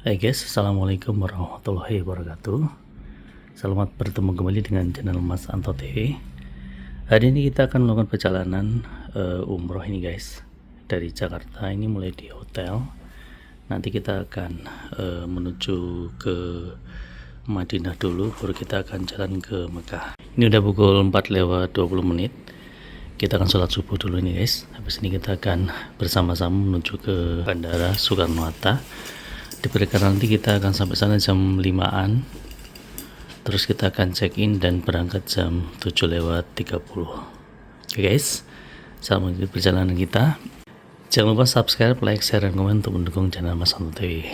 Hai guys, assalamualaikum warahmatullahi wabarakatuh. Selamat bertemu kembali dengan channel Mas Anto TV. Hari ini kita akan melakukan perjalanan umroh ini guys. Dari Jakarta ini mulai di hotel. Nanti kita akan menuju ke Madinah dulu, baru kita akan jalan ke Mekah. Ini udah pukul 4:20. Kita akan sholat subuh dulu nih guys. Habis ini kita akan bersama-sama menuju ke Bandara Soekarno-Hatta. Diperkirakan nanti kita akan sampai sana jam 5-an, terus kita akan check in dan berangkat jam 7:30. Oke guys, selamat mengikuti perjalanan kita. Jangan lupa subscribe, like, share, dan komen untuk mendukung channel Mas Anto TV.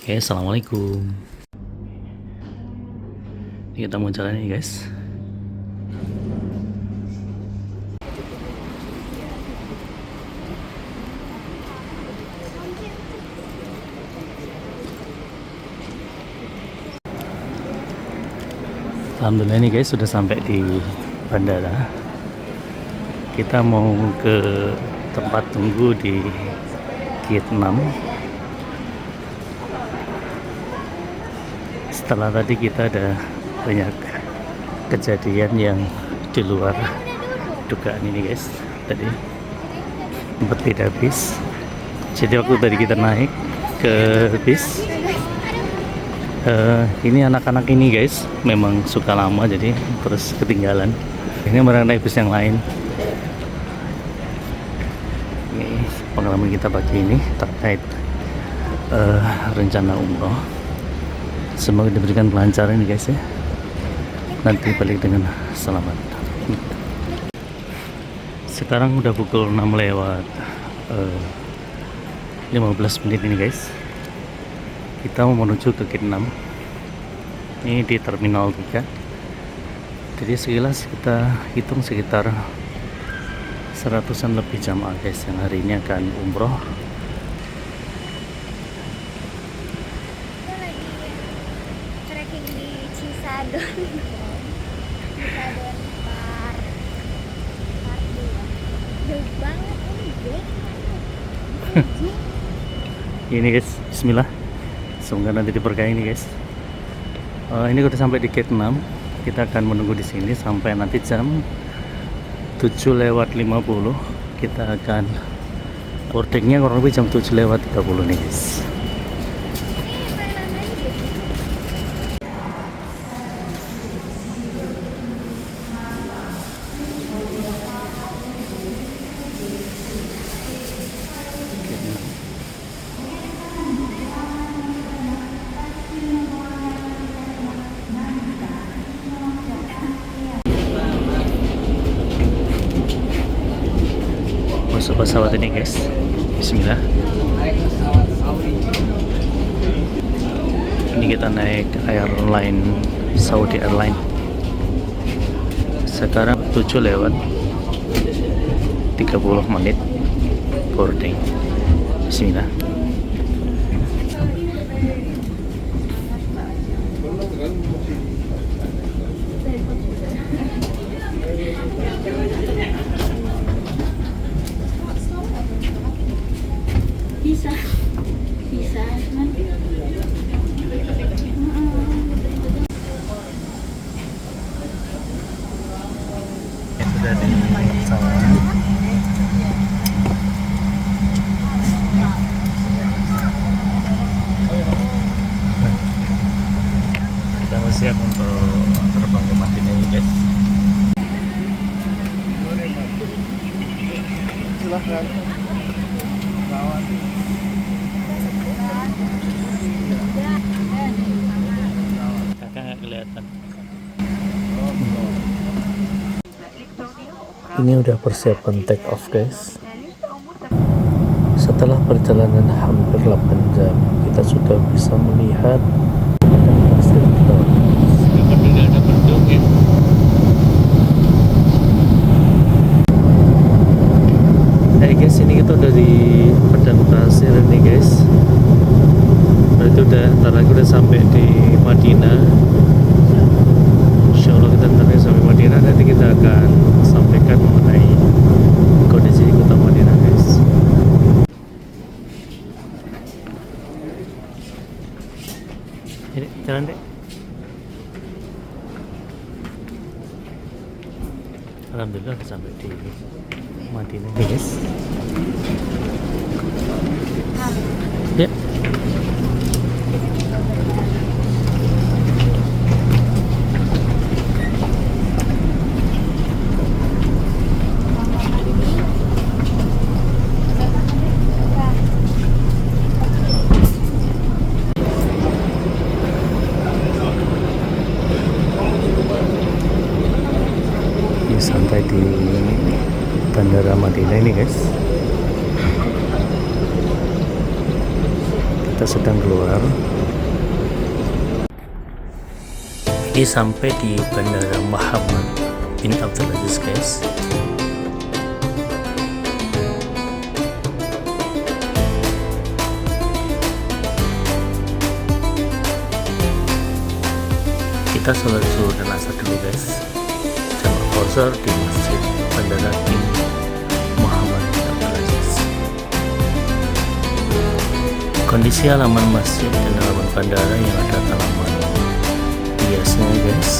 Oke, assalamualaikum. Ini kita mau jalan nih guys. Alhamdulillah nih guys, sudah sampai di bandara. Kita mau ke tempat tunggu di gate 6. Setelah tadi kita ada banyak kejadian yang di luar dugaan ini guys. Tadi sempat tidak bis. Jadi waktu tadi kita naik ke bis, ini anak-anak ini guys memang suka lama, jadi terus ketinggalan. Ini mereka naik bus yang lain. Ini pengalaman kita pagi ini terkait rencana umroh. Semoga diberikan kelancaran nih guys ya. Nanti balik dengan selamat. Sekarang udah pukul 6:15 ini guys. Kita mau menuju ke gate 6. Ini di terminal 3. Jadi sekilas kita hitung sekitar 100-an lebih jamaah guys yang hari ini akan umroh. Trekking di Cisadon. Cisadon Park 2. Jauh banget ini. Ini guys, bismillah. Semoga nanti diberkahi nih guys. Ini udah sampai di gate 6. Kita akan menunggu di sini sampai nanti jam 7:50. Kita akan boardingnya kurang lebih jam 7:30 nih guys. Masuk pesawat ini guys, bismillah. Ini kita naik airline Saudi Airline. Sekarang 7:30 boarding. Bismillah. Bisa cuman Sudah di pesawat. Kita mau siap untuk terbang ke Madinah ini guys. Silahkan. Kakak nggak kelihatan. Ini udah persiapan take off guys. Setelah perjalanan hampir 8 jam, kita sudah bisa melihat hasil Hey guys, ini kita udah di Padang Pasir nih guys. Berarti ntar lagi udah sampai di Madinah. Insya Allah kita ntar lagi sampai Madinah. Nanti kita akan sampaikan mengenai kondisi kota Madinah guys. kita udah sampai di Madinah guys. Ya. Sampai di Bandara Madinah ini guys, kita sedang keluar. Ini sampai di Bandara Muhammad bin Abdul Aziz guys. Kita sholat zuhur dan asar dulu guys, Qasar di Masjid Bandara King Muhammad bin Abdul Aziz. Kondisi halaman masjid dan halaman bandara yang ada tanaman hiasnya guys.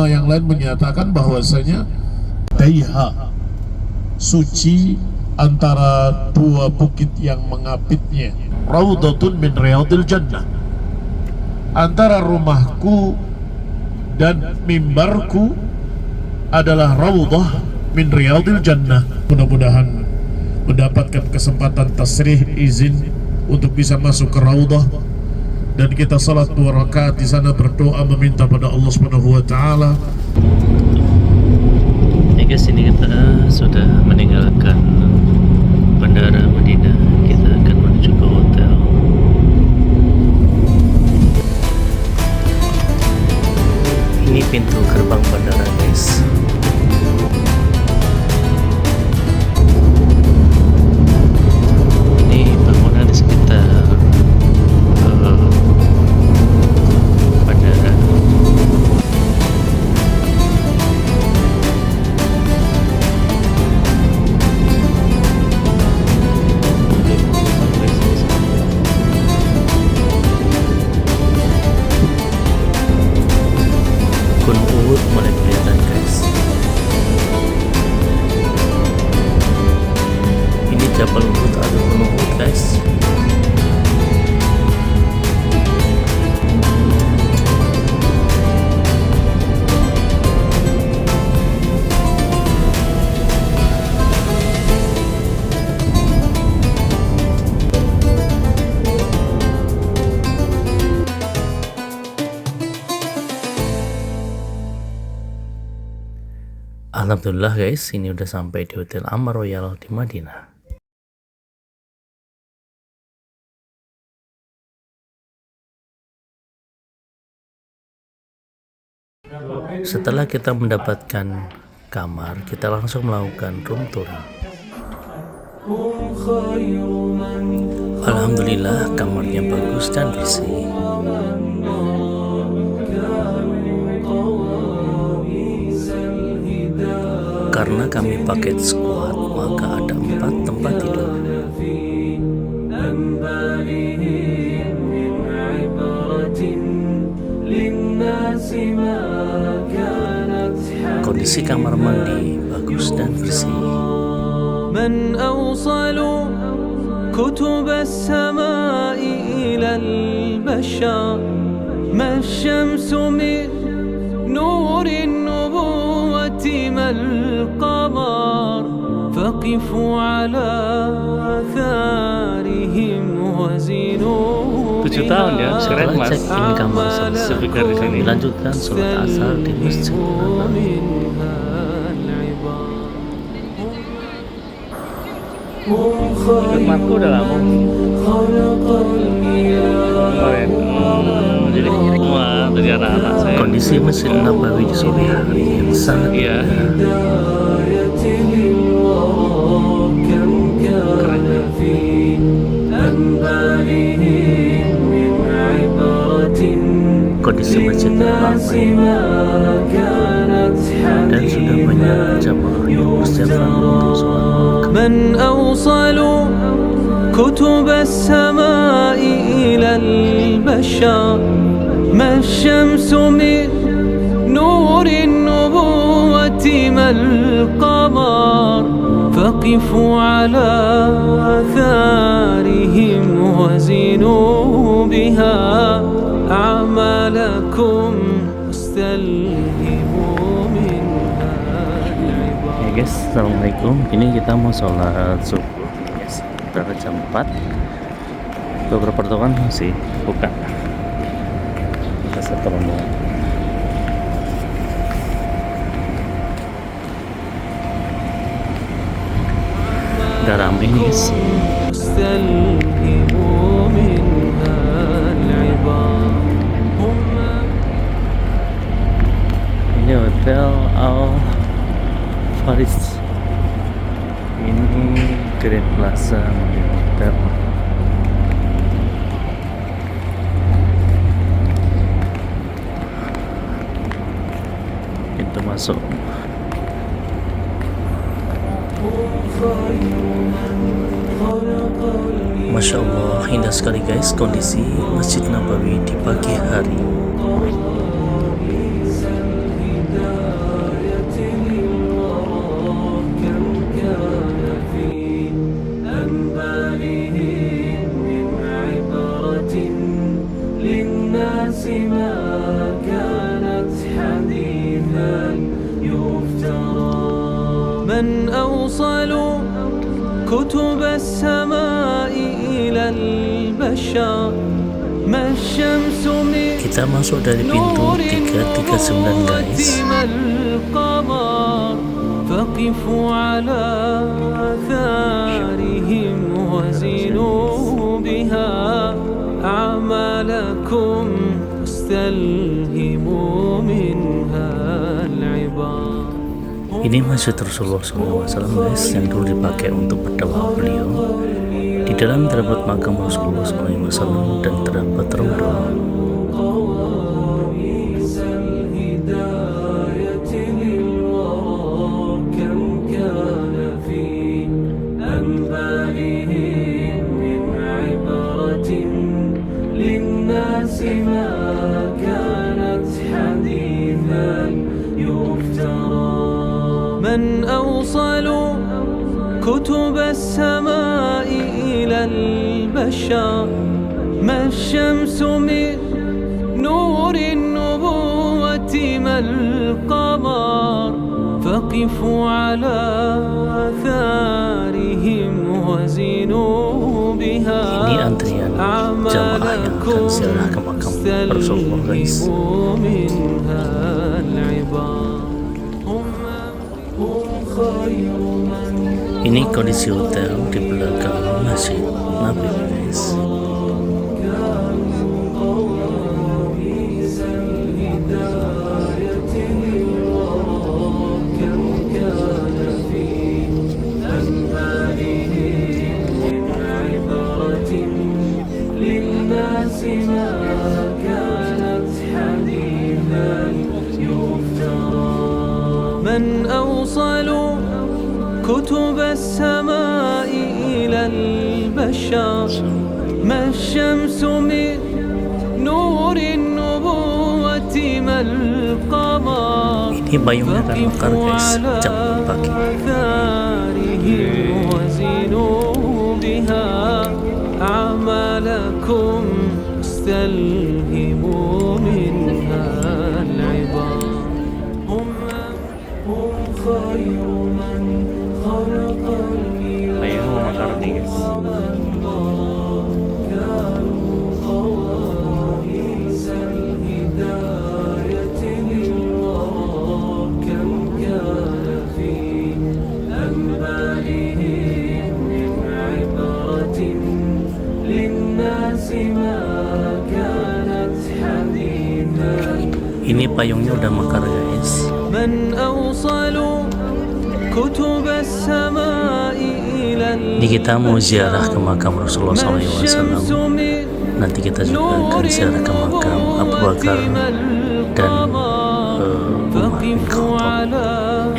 Yang lain menyatakan bahwasanya Daiha suci antara dua bukit yang mengapitnya, Raudhatun min Riyadil Jannah, antara rumahku dan mimbarku adalah Raudhah min Riyadil Jannah. Mudah-mudahan mendapatkan kesempatan tasrih izin untuk bisa masuk ke Raudhah, dan kita salat 2 rakaat di sana, berdoa meminta pada Allah Subhanahu wa taala. Ya guys, ini kita sudah meninggalkan Bandara Madinah. Kita akan menuju ke hotel. Ini pintu gerbang bandara guys. Ini bangunan di sekitar bandara. Gunung Uhud mulai kelihatan guys. Ini Jabal Uhud atau Gunung Uhud guys. Alhamdulillah guys, ini udah sampai di Hotel Amar Royal di Madinah. Setelah kita mendapatkan kamar, kita langsung melakukan room touring. Alhamdulillah, kamarnya bagus dan bersih. Karena kami paket squad, maka ada 4 tempat tidur. Kondisi kamar mandi bagus dan bersih. من أوصل كتب السماء إلى البشر ما الشمس من نور النبوة ما القمر فقفوا على آثارهم وزنوا 7 tahun ya, keren mas. Check-in kamar selesai, kami lanjutkan sholat asar di masjid. Rumahku udah lama kemarin, jadi semua dari anak-anak saya. Kondisi Masjid Nabawi di sore hari yang sangat indah. للورى كم كان في أنبارهم من عبرة Kondisi masjid ramai كانت dan sudah banyak jamaah yang bersiapkan untuk sholat maghrib. من أوصل كتب السماء إلى البشر ما الشمس من نور النبوة ما القمر فقفوا على آثارهم وزنوا بها أعمالكم واستلهموا منها العبر. Ya guys, assalamualaikum. Ini kita mau sholat subuh guys. Udah jam 4. Beberapa pertokoan masih buka. Kita setor rombongan. Udah rame nih guys. واستلهموا منها العبر. Ini hotel Al Faris. Ini Grand Plaza Hotel. Pintu masuk. Masya Allah, indah sekali guys kondisi Masjid Nabawi di pagi hari. من أوصل كتب السماء إلى البشر ما الشمس من Kita masuk dari pintu 339 guys. ما القمر فقفوا على آثارهم وزنوا بها أعمالكم واستلهموا منها العبر. Ini Masjid Rasulullah SAW guys, yang dulu dipakai untuk berdakwah beliau. Di dalam terdapat makam Rasulullah SAW dan terdapat rondo. من أوصل كتب السماء إلى البشر ما الشمس من نور النبوة ما القمر فقفوا على آثارهم وزنوا بها Ini antrian jamaah yang akan ziarah ke makam Rasulullah guys. منها العبر. Ini kondisi hotel di belakang Masjid Nabawi guys. من أوصل كتب السماء إلى البشر ما الشمس من نور النبوة ما القمر Ini bayungnya akan mekar guys, jam 4 pagi. وزنوا بها أعمالكم استلهموا منها العبر. هم خير من خلق Bayung mekar nih guys. Ini payungnya udah mekar guys. من أوصل كتب السماء إلى Ini kita mau ziarah ke makam Rasulullah SAW. Nanti kita juga akan ziarah ke makam Abu Bakar dan Umar bin Khattab.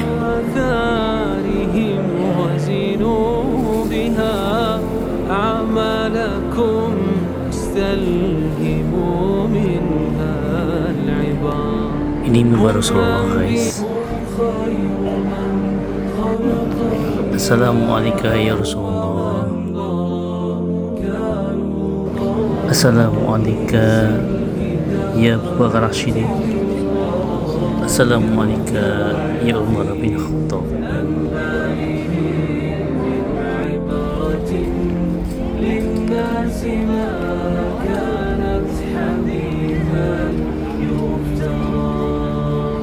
Ini mimbar Rasulullah, guys. Assalamualaikum ya Rasulullah. Assalamualaikum ya Abu Bakar Rashidi. Assalamualaikum ya Umar bin Khattab.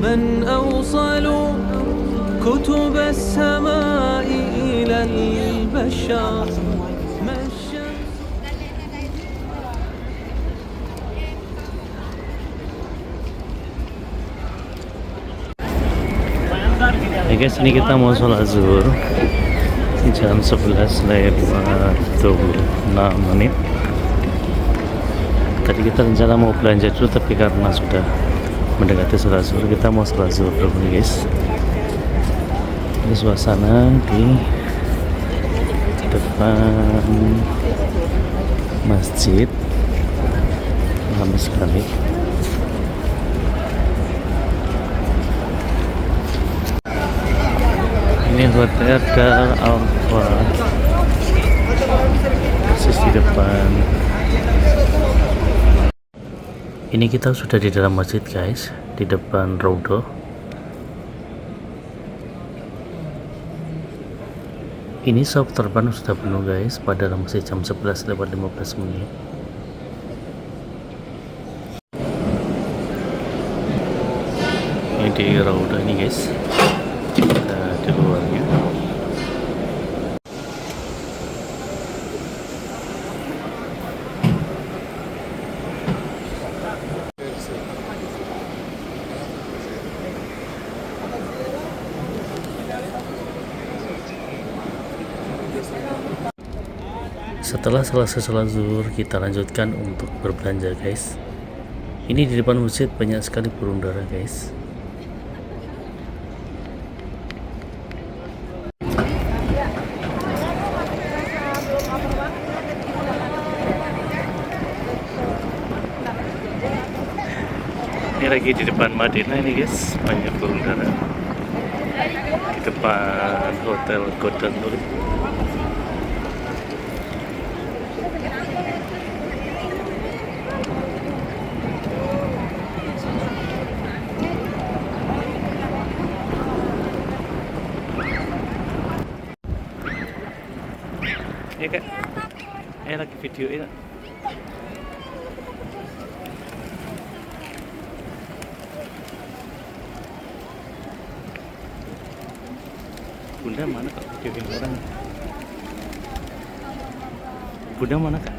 من أوصل كتب السماء إلى البشر ما الشمس. Ya guys, ini kita mau sholat zuhur jam 11:26. Tadi kita rencana mau belanja dulu, tapi karena sudah mendekati sholat zuhur, kita mau sholat zuhur dulu guys. Ini suasana di depan masjid, ramai sekali. Ini hotel Dar Alfa, persis di depan. Ini kita sudah di dalam masjid guys, di depan Raudhah. Ini shop terpan sudah penuh guys, padahal masih jam 11:15. Ini di Raudhah ini guys, kita di luarnya. Setelah selesai sholat zuhur, kita lanjutkan untuk berbelanja guys. Ini di depan masjid banyak sekali burung dara guys. Ini lagi di depan Madinah ini guys, banyak burung dara di depan hotel Golden Tulip. Ya kak, lagi video ini. Bunda mana kak videoin orang? Bunda mana kak?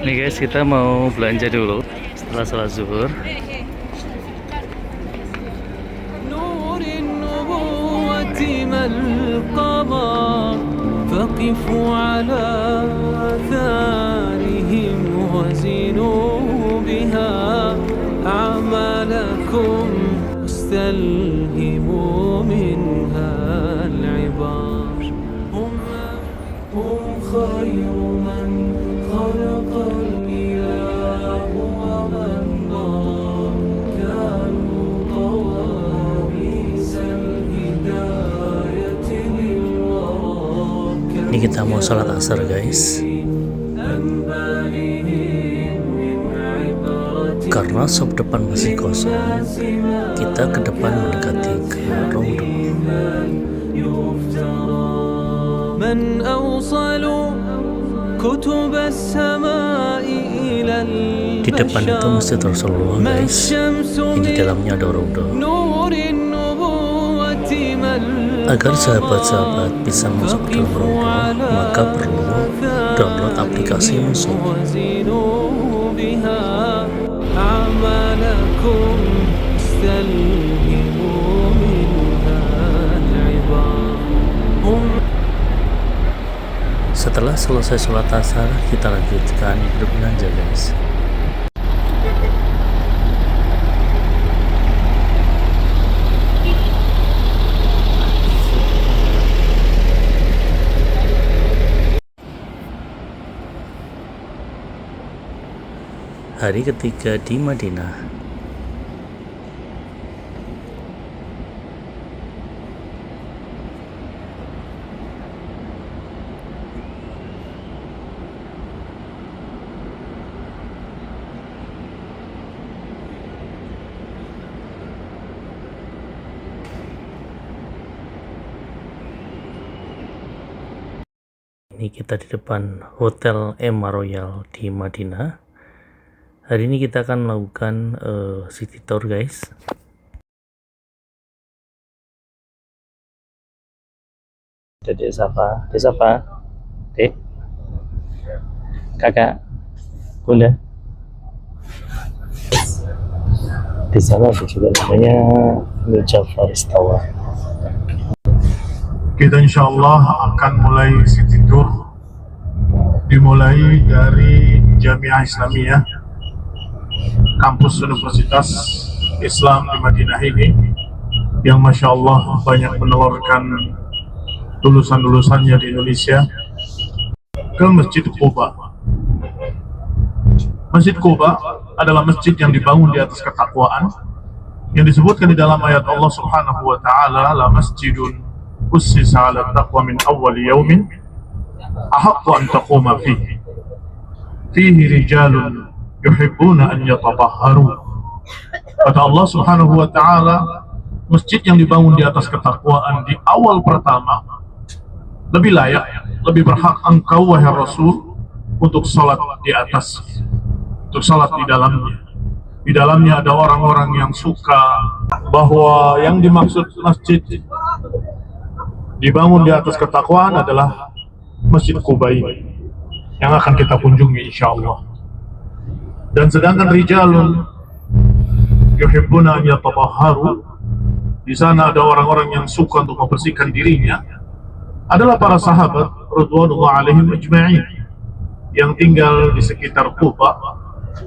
Nih guys, kita mau belanja dulu setelah sholat zuhur. نور النبوة ما القمر فقفوا على آثارهم وزنوا بها أعمالكم واستلهموا منها العبار هم خير من خلق الإله ومن ضام كانوا طوابيس الهداية للورى. Ini kita mau sholat asar guys. Karena shop depan masih kosong, kita ke depan mendekati ke Raudhah. من أوصل كتب السماء إلى البشر. Di depan itu masjid Rasulullah guys. Ini di dalamnya ada Raudhah. نور النبوة Agar sahabat-sahabat bisa masuk ke dalam Raudhah, maka perlu download aplikasi Musuh. وزنوا بها أعمالكم استلهموا منها العبر هم Setelah selesai sholat asar, kita lanjutkan berbelanja guys. Hari ketiga di Madinah. Ini kita di depan Hotel Emma Royal di Madinah. Hari ini kita akan melakukan city tour guys. Dek siapa? Dek siapa? Dek? Kakak? Bunda? Di sana ada juga namanya Jafar Istawa. Kita insya Allah akan mulai city tour, dimulai dari Jamiah Islamiyah, kampus Universitas Islam di Madinah ini, yang Masya Allah banyak menelurkan lulusan-lulusannya di Indonesia, ke Masjid Quba. Masjid Quba adalah masjid yang dibangun di atas ketakwaan, yang disebutkan di dalam ayat Allah Subhanahu wa Ta'ala, la masjidun ussisa 'ala taqwa min awwal yawmin ahaqqu an taquma fihi rijalun yuhibbuna an yatatahharu. Kata Allah Subhanahu wa Ta'ala, masjid yang dibangun di atas ketakwaan di awal pertama lebih layak, lebih berhak engkau wahai Rasul untuk salat di atas, untuk salat di dalamnya. Di dalamnya ada orang-orang yang suka bahwa yang dimaksud masjid dibangun di atas ketakwaan adalah Masjid Quba ini yang akan kita kunjungi insya Allah. Dan sedangkan rijalun yuhibbuna an yatatahharu, di sana ada orang-orang yang suka untuk membersihkan dirinya, adalah para sahabat radhiyallahu alaihim ajma'in yang tinggal di sekitar Quba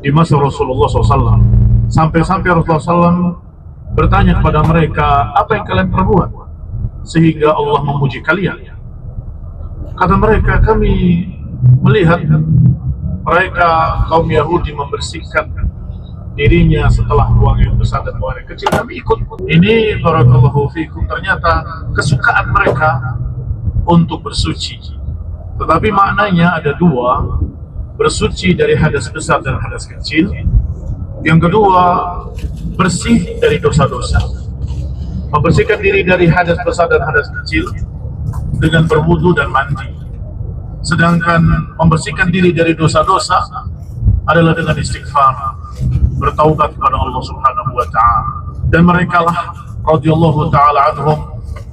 di masa Rasulullah SAW. Sampai-sampai Rasulullah SAW bertanya kepada mereka, apa yang kalian perbuat sehingga Allah memuji kalian? Kata mereka, kami melihat mereka kaum Yahudi membersihkan dirinya setelah buang yang besar dan buang yang kecil, kami ikut. Ini barakallahu fikum, ternyata kesukaan mereka untuk bersuci, tetapi maknanya ada dua: bersuci dari hadas besar dan hadas kecil, yang kedua bersih dari dosa-dosa. Membersihkan diri dari hadas besar dan hadas kecil dengan berwudu dan mandi, sedangkan membersihkan diri dari dosa-dosa adalah dengan istighfar, bertaubat kepada Allah Subhanahu wa Ta'ala. Dan mereka lah radhiyallahu ta'ala anhum,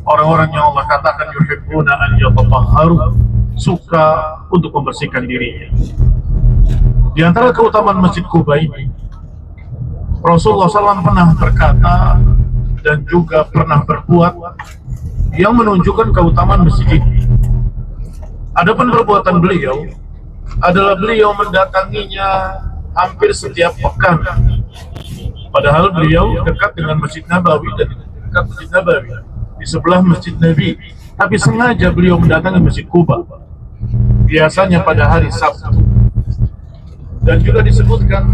orang-orang yang Allah katakan yuhibbuna an yatatahharu, suka untuk membersihkan dirinya. Di antara keutamaan Masjid Quba ini, Rasulullah SAW pernah berkata dan juga pernah berbuat yang menunjukkan keutamaan masjid ini. Adapun perbuatan beliau adalah beliau mendatanginya hampir setiap pekan, padahal beliau dekat dengan Masjid Nabawi dan dekat Masjid Nabawi di sebelah Masjid Nabi, tapi sengaja beliau mendatangi Masjid Quba biasanya pada hari Sabtu. Dan juga disebutkan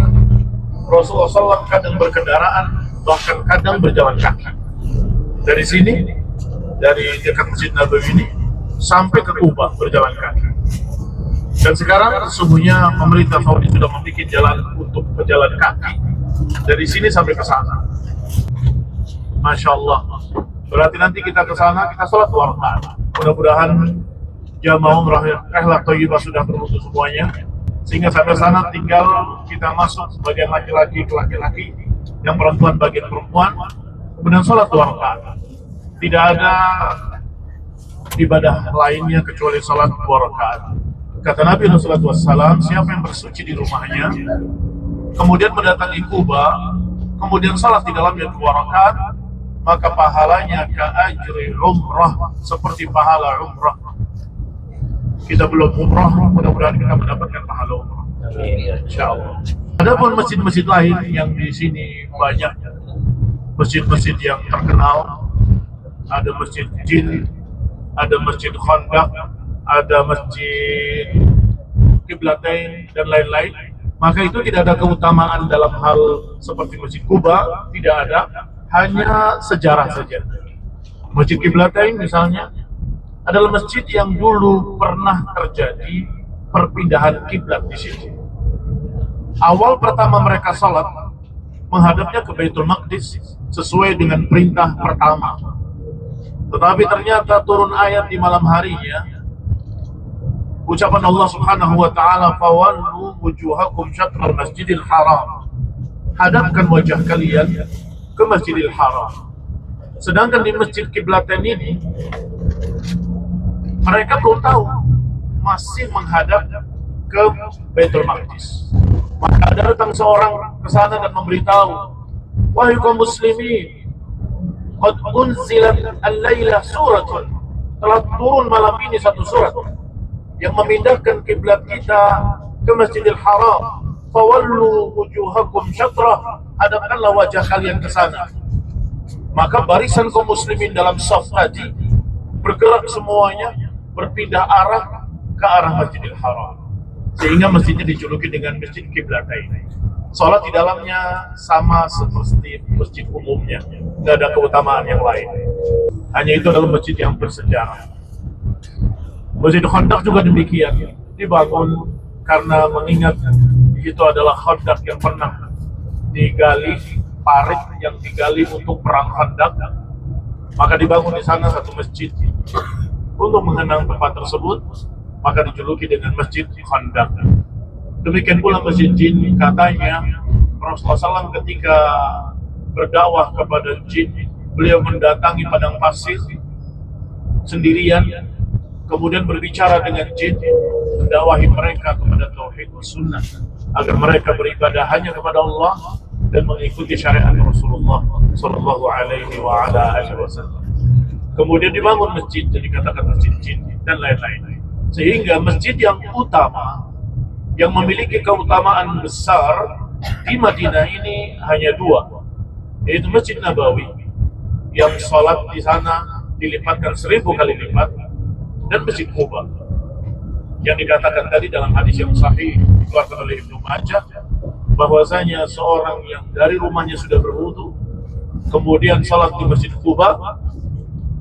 Rasulullah SAW kadang berkendaraan, bahkan kadang berjalan kaki dari sini, dari dekat Masjid Nabawi ini sampai ke Quba berjalan kaki. Dan sekarang sesungguhnya pemerintah Saudi sudah membuat jalan untuk berjalan kaki dari sini sampai ke sana. Masya Allah. Berarti nanti kita ke sana, kita sholat 2 rakaat. Mudah-mudahan jamaah umrah Rihlah Thayyibah sudah berwudu semuanya, sehingga sampai sana tinggal kita masuk sebagian laki-laki ke laki-laki, yang perempuan bagian perempuan, kemudian sholat 2 rakaat. Tidak ada ibadah lainnya kecuali salat 2 rakaat. Kata Nabi SAW, siapa yang bersuci di rumahnya, kemudian mendatangi Kuba, kemudian salat di dalamnya 2 rakaat, maka pahalanya ka'ajri umrah, seperti pahala umrah. Kita belum umrah, mudah-mudahan kita mendapatkan pahala umrah. Insyaallah. Adapun masjid-masjid lain yang di sini banyak masjid-masjid yang terkenal, ada masjid Jin, ada masjid Khandaq, ada masjid Qiblatain dan lain-lain. Maka itu tidak ada keutamaan dalam hal seperti masjid Kuba, tidak ada, hanya sejarah saja. Masjid Qiblatain misalnya adalah masjid yang dulu pernah terjadi perpindahan kiblat di situ. Awal pertama mereka salat menghadapnya ke Baitul Maqdis sesuai dengan perintah pertama. Tetapi ternyata turun ayat di malam harinya, ucapan Allah Subhanahu wa taala, "Fawallu wujuhakum syatral Masjidil Haram." Hadapkan wajah kalian ke Masjidil Haram. Sedangkan di Masjid Qiblatain ini mereka belum tahu, masih menghadap ke Baitul Maqdis. Maka ada datang seorang ke sana dan memberitahu, "Wahai kaum muslimin, qad unzilat al-laila suratun." Telah turun malam ini satu surat yang memindahkan kiblat kita ke Masjidil Haram. Fawallu wujuhakum syatrah, hadapkanlah wajah kalian ke sana. Maka barisan kaum muslimin dalam saf tadi bergerak semuanya, berpindah arah ke arah Masjidil Haram, sehingga masjidnya dijuluki dengan Masjid Qiblatain. Salat di dalamnya sama seperti masjid umumnya, tidak ada keutamaan yang lain. Hanya itu adalah masjid yang bersejarah. Masjid Khandaq juga demikian, dibangun karena mengingat itu adalah Khandaq yang pernah digali, parit yang digali untuk perang Khandaq. Maka dibangun di sana satu masjid untuk mengenang tempat tersebut, maka dijuluki dengan Masjid Khandaq. Demikian pula Masjid Jin, katanya Rasulullah SAW ketika berdakwah kepada jin, beliau mendatangi padang pasir sendirian, kemudian berbicara dengan jin, mendakwahi mereka kepada tauhid wa sunnah, agar mereka beribadah hanya kepada Allah dan mengikuti syariat Rasulullah Sallallahu Alaihi Wasallam. Kemudian dibangun masjid, jadi dikatakan masjid jin dan lain-lain. Sehingga masjid yang utama, yang memiliki keutamaan besar di Madinah ini hanya 2, yaitu Masjid Nabawi yang sholat di sana dilipatkan 1000 kali lipat, dan Masjid Quba yang dikatakan tadi dalam hadis yang sahih dikeluarkan oleh Ibnu Majah, bahwasanya seorang yang dari rumahnya sudah berwudu kemudian sholat di Masjid Quba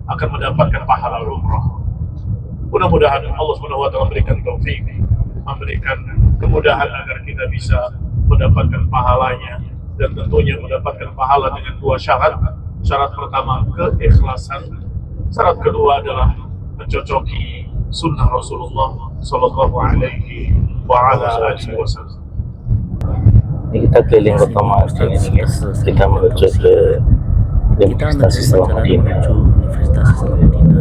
akan mendapatkan pahala umrah. Mudah-mudahan Allah Subhanahu wa taala memberikan taufik, memberikan kemudahan agar kita bisa mendapatkan pahalanya, dan tentunya mendapatkan pahala dengan 2 syarat. Syarat pertama keikhlasan, syarat kedua adalah mencocoki sunnah Rasulullah Sallallahu Alaihi Wasallam. Ini kita keliling kota Madinah ini, guys. Kita menuju ke Universitas Islam Madinah.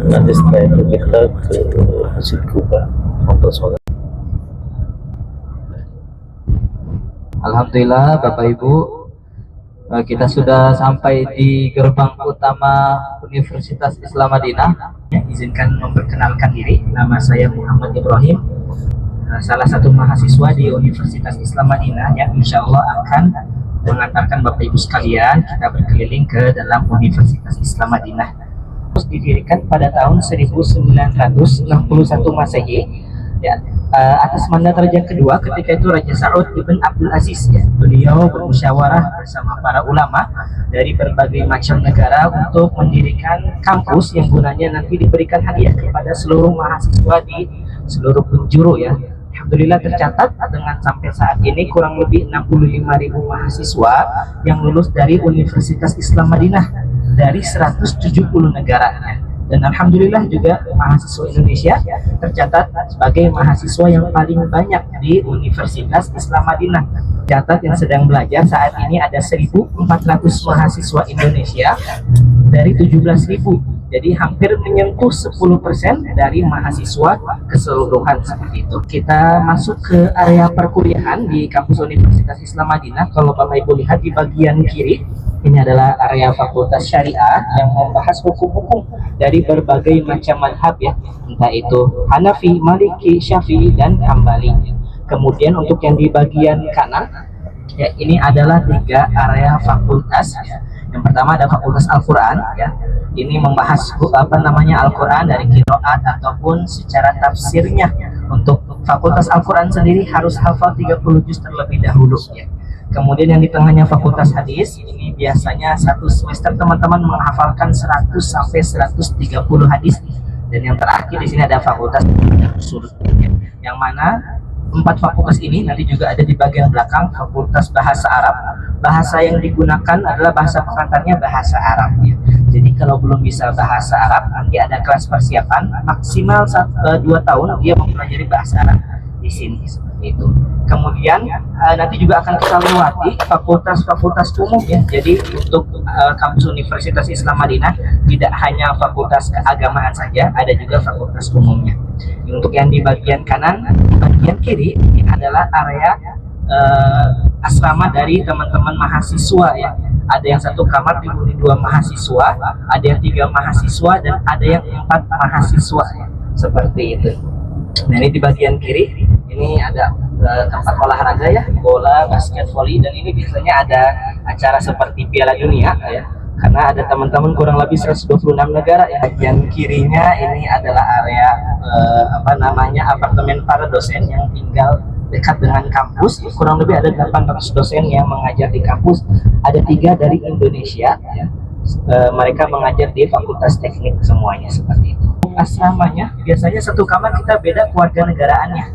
Nanti setelah itu kita ke Masjid Quba untuk sholat. Alhamdulillah Bapak Ibu, kita sudah sampai di gerbang utama Universitas Islam Madinah. Izinkan memperkenalkan diri, nama saya Muhammad Ibrahim, salah satu mahasiswa di Universitas Islam Madinah yang insya Allah akan mengantarkan Bapak Ibu sekalian kita berkeliling ke dalam Universitas Islam Madinah. Didirikan pada tahun 1961 Masehi, ya, atas mandat Raja kedua ketika itu Raja Saud ibn Abdul Aziz, ya. Beliau bermusyawarah bersama para ulama dari berbagai macam negara untuk mendirikan kampus yang gunanya nanti diberikan hadiah kepada seluruh mahasiswa di seluruh penjuru, ya. Alhamdulillah tercatat dengan sampai saat ini kurang lebih 65.000 mahasiswa yang lulus dari Universitas Islam Madinah dari 170 negara. Dan alhamdulillah juga mahasiswa Indonesia tercatat sebagai mahasiswa yang paling banyak di Universitas Islam Madinah. Catat yang sedang belajar saat ini ada 1.400 mahasiswa Indonesia dari 17.000 Jadi hampir menyentuh 10% dari mahasiswa keseluruhan seperti itu. Kita masuk ke area perkuliahan di kampus Universitas Islam Madinah. Kalau Bapak Ibu lihat di bagian kiri, ini adalah area Fakultas Syariah yang membahas hukum-hukum dari berbagai macam madhab ya, entah itu Hanafi, Maliki, Syafi'i, dan Hambali. Kemudian untuk yang di bagian kanan, ya ini adalah 3 area fakultas ya. Yang pertama ada Fakultas Al-Quran ya. Ini membahas Al-Quran dari qiraat ataupun secara tafsirnya. Untuk Fakultas Al-Quran sendiri harus hafal 30 juz terlebih dahulu ya. Kemudian yang di tengahnya Fakultas Hadis, ini biasanya satu semester teman-teman menghafalkan 100 sampai 130 hadis. Dan yang terakhir di sini ada Fakultas Usul ya. Yang mana 4 fakultas ini nanti juga ada di bagian belakang Fakultas Bahasa Arab. Bahasa yang digunakan adalah bahasa pengantarnya bahasa Arab ya. Jadi kalau belum bisa bahasa Arab, nanti ada kelas persiapan maksimal 2 tahun dia mempelajari bahasa Arab di sini seperti itu. Kemudian nanti juga akan kita lewati fakultas-fakultas umum ya. Jadi untuk kampus Universitas Islam Madinah tidak hanya fakultas keagamaan saja, ada juga fakultas umumnya. Untuk yang di bagian kanan, bagian kiri ini adalah area asrama dari teman-teman mahasiswa ya. Ada yang 1 kamar dihuni 2 mahasiswa, ada yang 3 mahasiswa, dan ada yang 4 mahasiswa ya. Seperti itu. Nah ini di bagian kiri, ini ada tempat olahraga ya, bola, basket, voli, dan ini biasanya ada acara seperti Piala Dunia ya. Karena ada teman-teman kurang lebih 126 negara ya. Bagian kirinya ini adalah area apartemen para dosen yang tinggal dekat dengan kampus. Kurang lebih ada 800 dosen yang mengajar di kampus. Ada 3 dari Indonesia ya. Mereka mengajar di Fakultas Teknik semuanya seperti itu. Asramanya biasanya 1 kamar kita beda keluarga negaraannya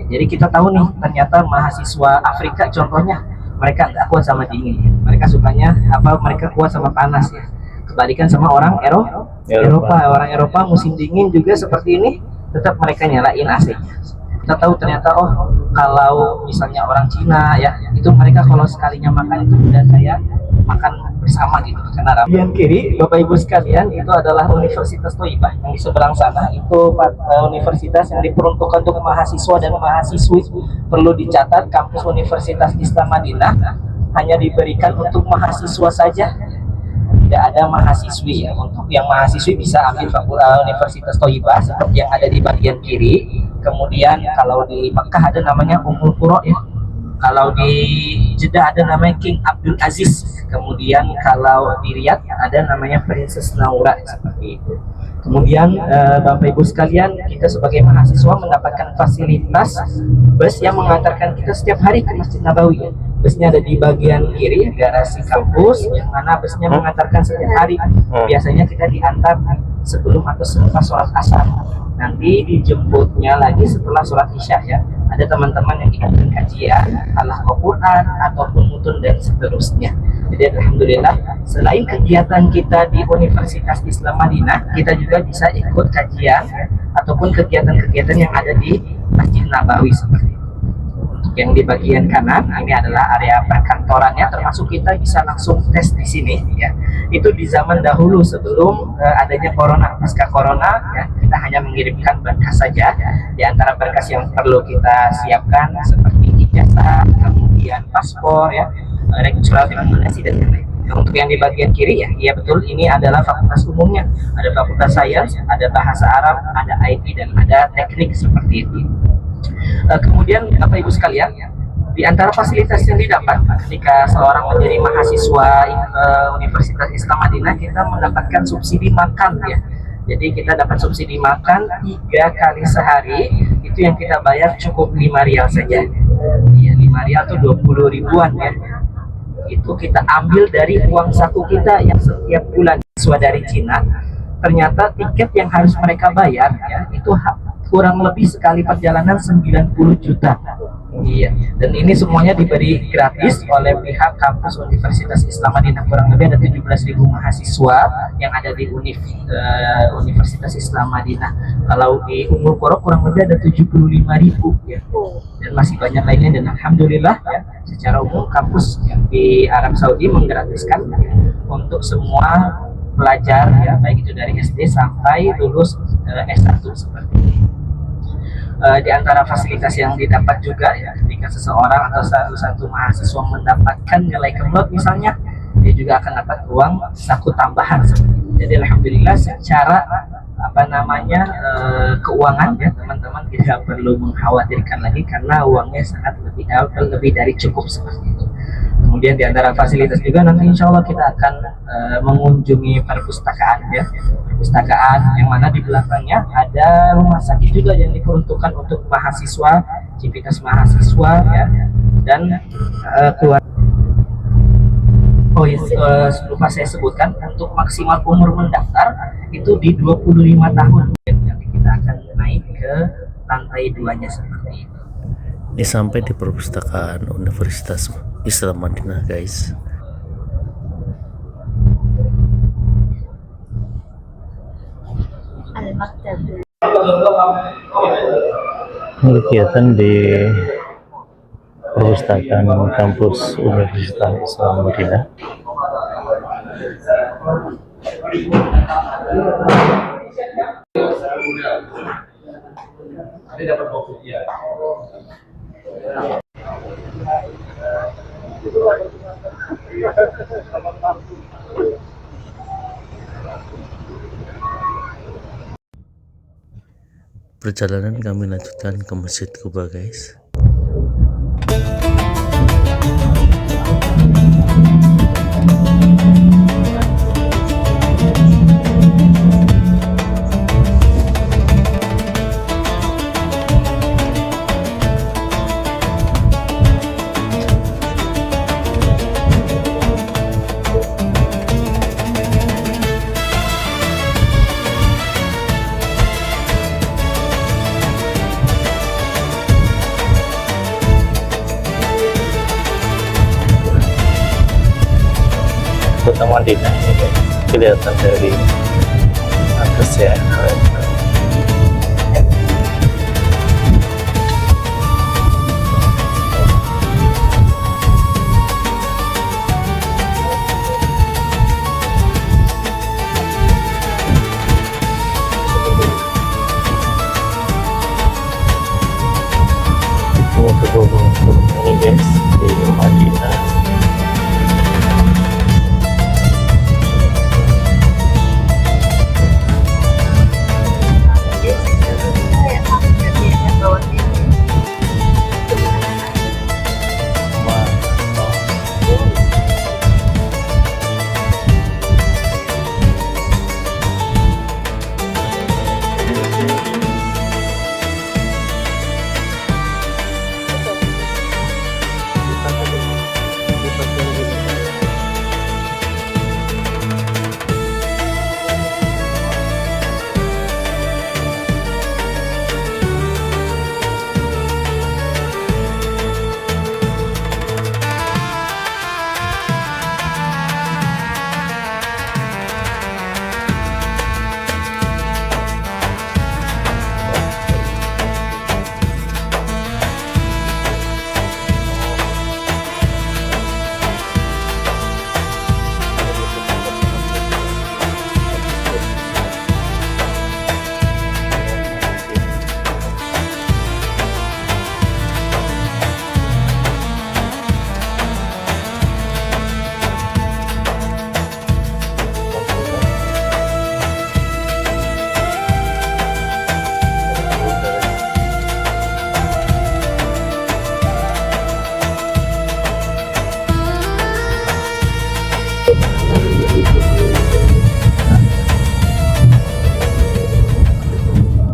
ya, jadi kita tahu nih ternyata mahasiswa Afrika contohnya mereka nggak kuat sama dingin ya. Mereka sukanya mereka kuat sama panas ya. Kebalikan sama orang Eropa. Orang Eropa musim dingin juga seperti ini tetap mereka nyalain AC-nya. Kita tahu ternyata kalau misalnya orang Cina ya, itu mereka kalau sekalinya makan itu udah kayak makan bersama gitu. Karena bagian kiri Bapak Ibu sekalian itu adalah Universitas Thayyibah. Yang di seberang sana itu universitas yang diperuntukkan untuk mahasiswa dan mahasiswi. Perlu dicatat kampus Universitas Islam Madinah hanya diberikan untuk mahasiswa saja. Tidak ada mahasiswi ya. Untuk yang mahasiswi bisa ambil Universitas Thayyibah seperti yang ada di bagian kiri. Kemudian kalau di Mekah ada namanya Ummul Qura ya. Kalau di Jeddah ada namanya King Abdul Aziz. Kemudian kalau di Riyadh ada namanya Princess Naura seperti itu. Kemudian Bapak Ibu sekalian, kita sebagai mahasiswa mendapatkan fasilitas bus yang mengantarkan kita setiap hari ke Masjid Nabawi ya. Busnya ada di bagian kiri garasi kampus, yang mana busnya mengantarkan setiap hari. Biasanya kita diantar sebelum atau setelah sholat asar. Nanti dijemputnya lagi setelah sholat isya ya. Ada teman-teman yang ikut kajian, Al-Quran ataupun mutun dan seterusnya. Jadi alhamdulillah selain kegiatan kita di Universitas Islam Madinah, kita juga bisa ikut kajian ataupun kegiatan-kegiatan yang ada di Masjid Nabawi seperti itu. Untuk yang di bagian kanan ini adalah area perkantorannya, termasuk kita bisa langsung tes di sini ya. Itu di zaman dahulu sebelum adanya corona. Pasca corona ya, kita hanya mengirimkan berkas saja. Di antara berkas yang perlu kita siapkan seperti ijazah, kemudian paspor ya, surat rekomendasi dan lain-lain. Untuk yang di bagian kiri ya, iya betul, ini adalah fakultas umumnya. Ada fakultas sains, ada bahasa Arab, ada IT, dan ada teknik seperti itu. Kemudian Bapak Ibu sekalian, di antara fasilitas yang didapat ketika seorang menjadi mahasiswa Universitas Islam Madinah, kita mendapatkan subsidi makan ya. Jadi kita dapat subsidi makan 3 kali sehari. Itu yang kita bayar cukup 5 rial saja ya, 5 rial itu 20 ribuan ya. Itu kita ambil dari uang saku kita yang setiap bulan. Siswa dari Cina, ternyata tiket yang harus mereka bayar ya, itu kurang lebih sekali perjalanan 90 juta. Iya, dan ini semuanya diberi gratis oleh pihak kampus Universitas Islam Madinah. Kurang lebih ada 17.000 mahasiswa yang ada di Universitas Islam Madinah. Kalau di Ummul Qura kurang lebih ada 75.000 ya. Dan masih banyak lainnya, dan alhamdulillah ya, secara umum kampus yang di Arab Saudi menggratiskan ya, untuk semua pelajar ya, baik itu dari SD sampai lulus S1 seperti ini. Di antara fasilitas yang didapat juga ya, ketika seseorang atau satu mahasiswa mendapatkan nilai kemlot misalnya, dia juga akan dapat uang saku tambahan seperti itu. Jadi alhamdulillah secara keuangan ya teman-teman tidak perlu mengkhawatirkan lagi karena uangnya sangat lebih dari cukup seperti itu. Kemudian di antara fasilitas juga nanti insya Allah kita akan mengunjungi perpustakaan ya, perpustakaan yang mana di belakangnya ada rumah sakit juga yang diperuntukkan untuk mahasiswa, aktivitas mahasiswa ya, dan keluarga. Oh ya, lupa saya sebutkan untuk maksimal umur mendaftar itu di 25 tahun. Nanti kita akan naik ke lantai 2-nya seperti itu. Ini sampai di perpustakaan Universitas Islam Madinah guys. Al-Maktab. Kegiatan di perpustakaan kampus Universitas Islam Madinah. Perjalanan kami lanjutkan ke Masjid Kuba guys. Kota Madinah ini guys, kelihatan dari atas ya. Ini kedua ini guys di Madinah.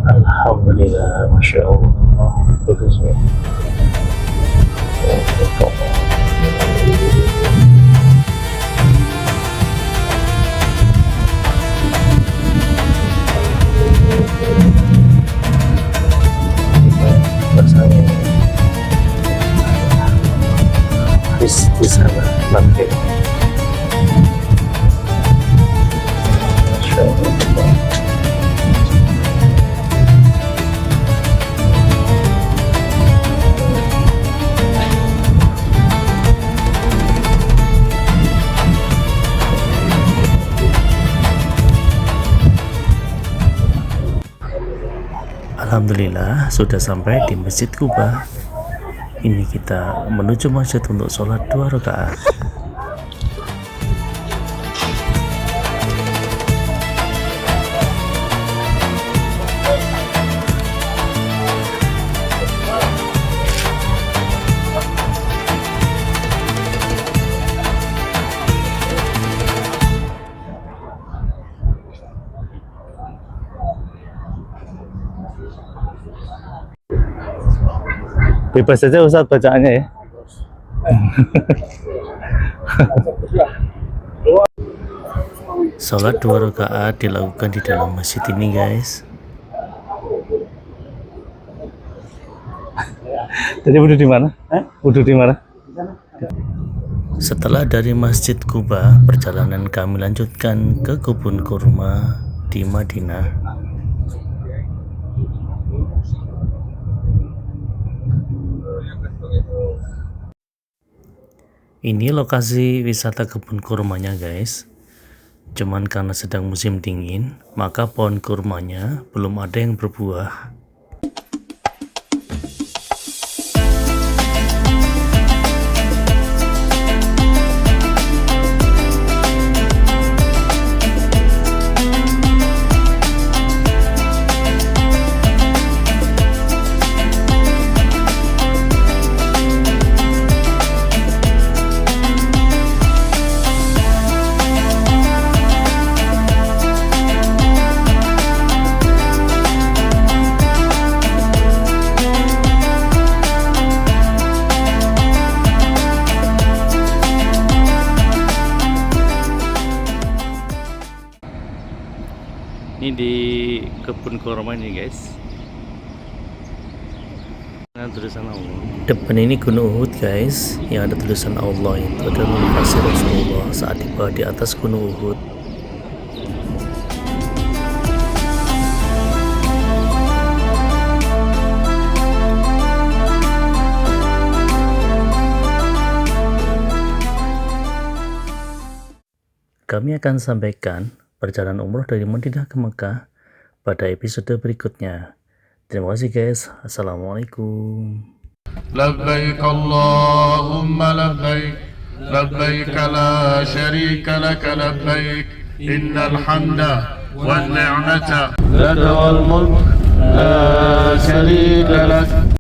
Alhamdulillah, Masya Allah, bagus ya. Di sana nanti. Masya Allah. Alhamdulillah sudah sampai di Masjid Kuba. Ini kita menuju masjid untuk sholat 2 rakaat. Bebas saja Ustadz bacaannya ya. Sholat 2 rakaat dilakukan di dalam masjid ini guys. Tadi wudhu di mana? Wudhu di mana? Setelah dari Masjid Kuba, perjalanan kami lanjutkan ke kebun kurma di Madinah. Ini lokasi wisata kebun kurmanya guys. Cuman karena sedang musim dingin, maka pohon kurmanya belum ada yang berbuah. Ini di kebun kurma ini guys. Nah, tulisan Allah. Depan ini Gunung Uhud guys, yang ada tulisan Allah itu adalah lokasi Rasulullah saat tiba di atas Gunung Uhud. Kami akan sampaikan perjalanan umroh dari Madinah ke Mekah pada episode berikutnya. Terima kasih guys. Assalamualaikum. لبيك اللهم لبيك لبيك لا شريك لك لبيك إن الحمد والنعمة لك والملك لا شريك لك